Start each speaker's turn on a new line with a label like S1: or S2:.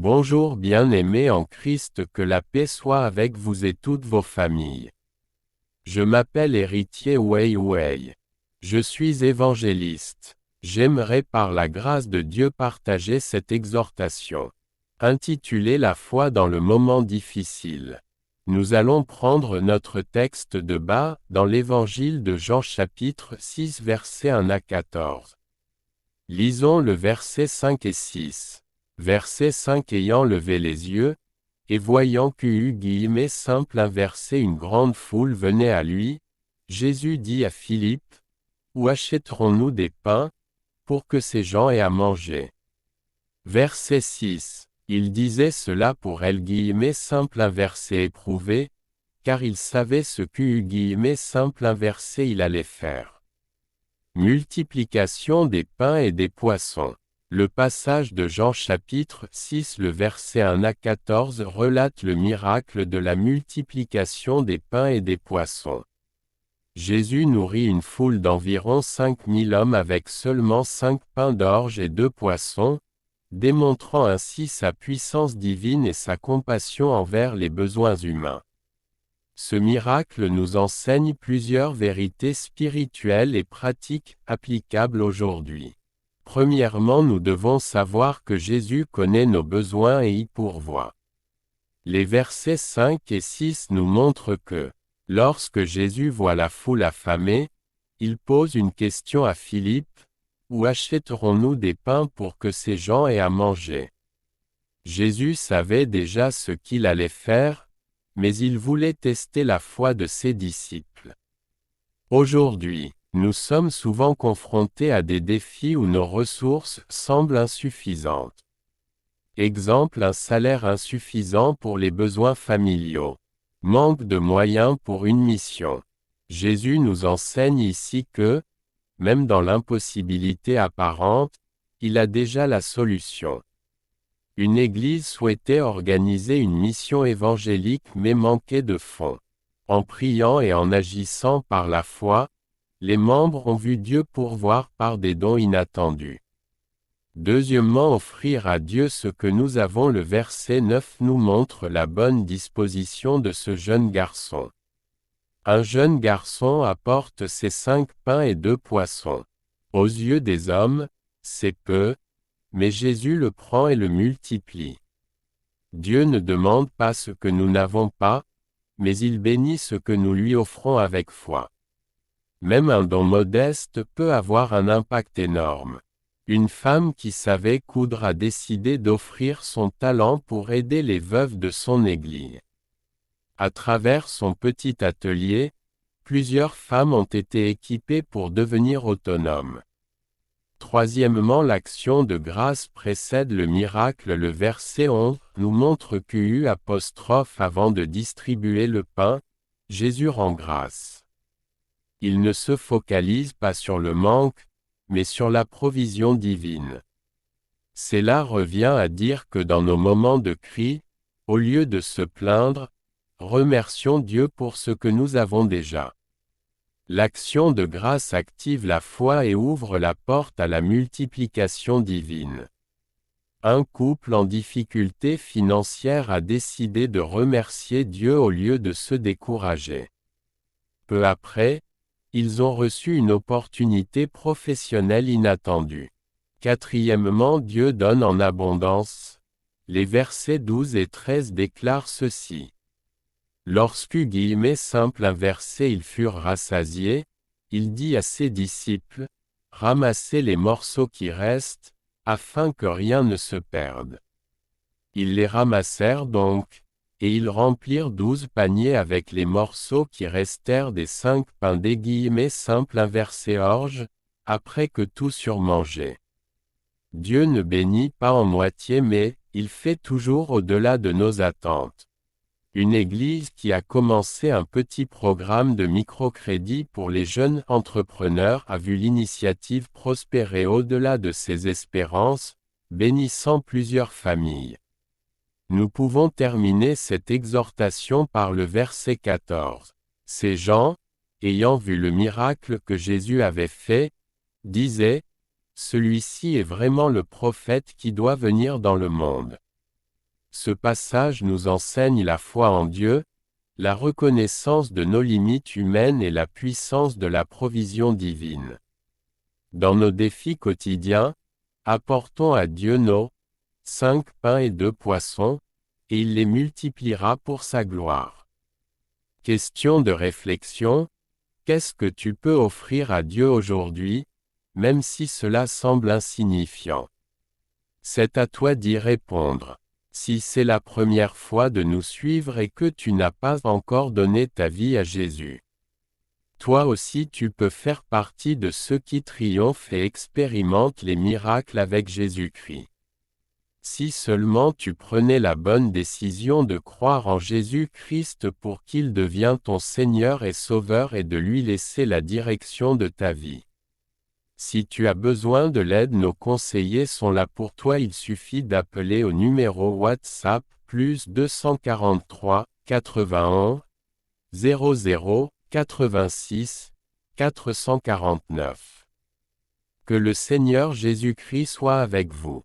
S1: Bonjour bien-aimés en Christ, que la paix soit avec vous et toutes vos familles. Je m'appelle Héritier Weiwei. Je suis évangéliste. J'aimerais par la grâce de Dieu partager cette exhortation, intitulée La foi dans le moment difficile. Nous allons prendre notre texte de bas, dans l'Évangile de Jean chapitre 6 versets 1 à 14. Lisons le verset 5 et 6. Verset 5 Ayant levé les yeux, et voyant simple inversé une grande foule venait à lui, Jésus dit à Philippe, où achèterons-nous des pains, pour que ces gens aient à manger? Verset 6. Il disait cela pour simple inversé éprouvé, car il savait ce simple inversé il allait faire. Multiplication des pains et des poissons. Le passage de Jean chapitre 6 le verset 1 à 14 relate le miracle de la multiplication des pains et des poissons. Jésus nourrit une foule d'environ 5000 hommes avec seulement 5 pains d'orge et 2 poissons, démontrant ainsi sa puissance divine et sa compassion envers les besoins humains. Ce miracle nous enseigne plusieurs vérités spirituelles et pratiques applicables aujourd'hui. Premièrement, nous devons savoir que Jésus connaît nos besoins et y pourvoit. Les versets 5 et 6 nous montrent que, lorsque Jésus voit la foule affamée, il pose une question à Philippe, où achèterons-nous des pains pour que ces gens aient à manger? Jésus savait déjà ce qu'il allait faire, mais il voulait tester la foi de ses disciples. Aujourd'hui, nous sommes souvent confrontés à des défis où nos ressources semblent insuffisantes. Exemple: un salaire insuffisant pour les besoins familiaux. Manque de moyens pour une mission. Jésus nous enseigne ici que, même dans l'impossibilité apparente, il a déjà la solution. Une église souhaitait organiser une mission évangélique mais manquait de fonds. En priant et en agissant par la foi, les membres ont vu Dieu pourvoir par des dons inattendus. Deuxièmement, offrir à Dieu ce que nous avons. Le verset 9 nous montre la bonne disposition de ce jeune garçon. Un jeune garçon apporte ses 5 pains et 2 poissons. Aux yeux des hommes, c'est peu, mais Jésus le prend et le multiplie. Dieu ne demande pas ce que nous n'avons pas, mais il bénit ce que nous lui offrons avec foi. Même un don modeste peut avoir un impact énorme. Une femme qui savait coudre a décidé d'offrir son talent pour aider les veuves de son église. À travers son petit atelier, plusieurs femmes ont été équipées pour devenir autonomes. Troisièmement, l'action de grâce précède le miracle. Le verset 11 nous montre avant de distribuer le pain, Jésus rend grâce. Il ne se focalise pas sur le manque, mais sur la provision divine. Cela revient à dire que dans nos moments de cri, au lieu de se plaindre, remercions Dieu pour ce que nous avons déjà. L'action de grâce active la foi et ouvre la porte à la multiplication divine. Un couple en difficulté financière a décidé de remercier Dieu au lieu de se décourager. Peu après, ils ont reçu une opportunité professionnelle inattendue. Quatrièmement, Dieu donne en abondance. Les versets 12 et 13 déclarent ceci. Lorsque simple inversé ils furent rassasiés, il dit à ses disciples, ramassez les morceaux qui restent, afin que rien ne se perde. Ils les ramassèrent donc, et ils remplirent 12 paniers avec les morceaux qui restèrent des 5 pains simple inversé orge, après que tous eurent mangé. Dieu ne bénit pas en moitié mais, il fait toujours au-delà de nos attentes. Une église qui a commencé un petit programme de microcrédit pour les jeunes entrepreneurs a vu l'initiative prospérer au-delà de ses espérances, bénissant plusieurs familles. Nous pouvons terminer cette exhortation par le verset 14. Ces gens, ayant vu le miracle que Jésus avait fait, disaient, celui-ci est vraiment le prophète qui doit venir dans le monde. Ce passage nous enseigne la foi en Dieu, la reconnaissance de nos limites humaines et la puissance de la provision divine. Dans nos défis quotidiens, apportons à Dieu nos 5 pains et 2 poissons, et il les multipliera pour sa gloire. Question de réflexion: qu'est-ce que tu peux offrir à Dieu aujourd'hui, même si cela semble insignifiant? C'est à toi d'y répondre. Si c'est la première fois de nous suivre et que tu n'as pas encore donné ta vie à Jésus, toi aussi tu peux faire partie de ceux qui triomphent et expérimentent les miracles avec Jésus-Christ. Si seulement tu prenais la bonne décision de croire en Jésus-Christ pour qu'il devienne ton Seigneur et Sauveur et de lui laisser la direction de ta vie. Si tu as besoin de l'aide, nos conseillers sont là pour toi. Il suffit d'appeler au numéro WhatsApp +243 91 00 86 449. Que le Seigneur Jésus-Christ soit avec vous.